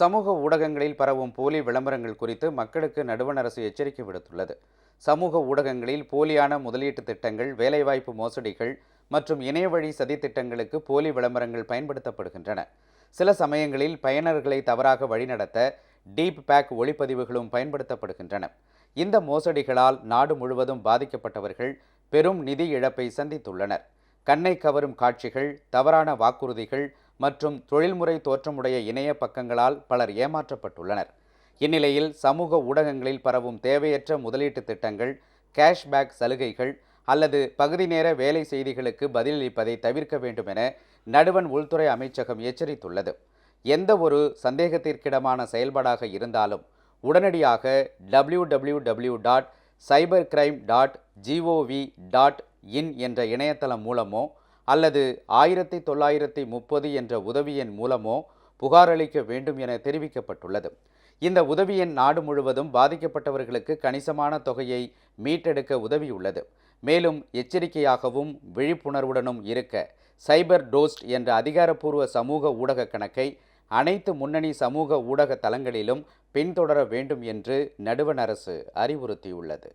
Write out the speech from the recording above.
சமூக ஊடகங்களில் பரவும் போலி விளம்பரங்கள் குறித்து மக்களுக்கு நடுவண் அரசு எச்சரிக்கை விடுத்துள்ளது. சமூக ஊடகங்களில் போலியான முதலீட்டு திட்டங்கள், வேலைவாய்ப்பு மோசடிகள் மற்றும் இணையவழி சதி திட்டங்களுக்கு போலி விளம்பரங்கள் பயன்படுத்தப்படுகின்றன. சில சமயங்களில் பயனர்களை தவறாக வழிநடத்த டீப் பேக் ஒளிப்பதிவுகளும் பயன்படுத்தப்படுகின்றன. இந்த மோசடிகளால் நாடு முழுவதும் பாதிக்கப்பட்டவர்கள் பெரும் நிதி இழப்பை சந்தித்துள்ளனர். கண்ணை கவரும் காட்சிகள், தவறான வாக்குறுதிகள் மற்றும் தொழில்முறை தோற்றமுடைய இணைய பக்கங்களால் பலர் ஏமாற்றப்பட்டுள்ளனர். இந்நிலையில் சமூக ஊடகங்களில் பரவும் தேவையற்ற முதலீட்டு திட்டங்கள், கேஷ்பேக் சலுகைகள் அல்லது பகுதி நேர வேலை செய்திகளுக்கு பதிலளிப்பதை தவிர்க்க வேண்டும் என நடுவண் உள்துறை அமைச்சகம் எச்சரித்துள்ளது. எந்த ஒரு சந்தேகத்திற்கிடமான செயல்பாடாக இருந்தாலும் உடனடியாக www.cybercrime.gov.in என்ற இணையதளம் மூலமோ அல்லது 1930 என்ற உதவி எண் மூலமோ புகார் அளிக்க வேண்டும் என தெரிவிக்கப்பட்டுள்ளது. இந்த உதவி எண் நாடு முழுவதும் பாதிக்கப்பட்டவர்களுக்கு கணிசமான தொகையை மீட்டெடுக்க உதவியுள்ளது. மேலும் எச்சரிக்கையாகவும் விழிப்புணர்வுடனும் இருக்க சைபர் டோஸ்ட் என்ற அதிகாரப்பூர்வ சமூக ஊடக கணக்கை அனைத்து முன்னணி சமூக ஊடக தளங்களிலும் பின்தொடர வேண்டும் என்று நடுவண் அரசு அறிவுறுத்தியுள்ளது.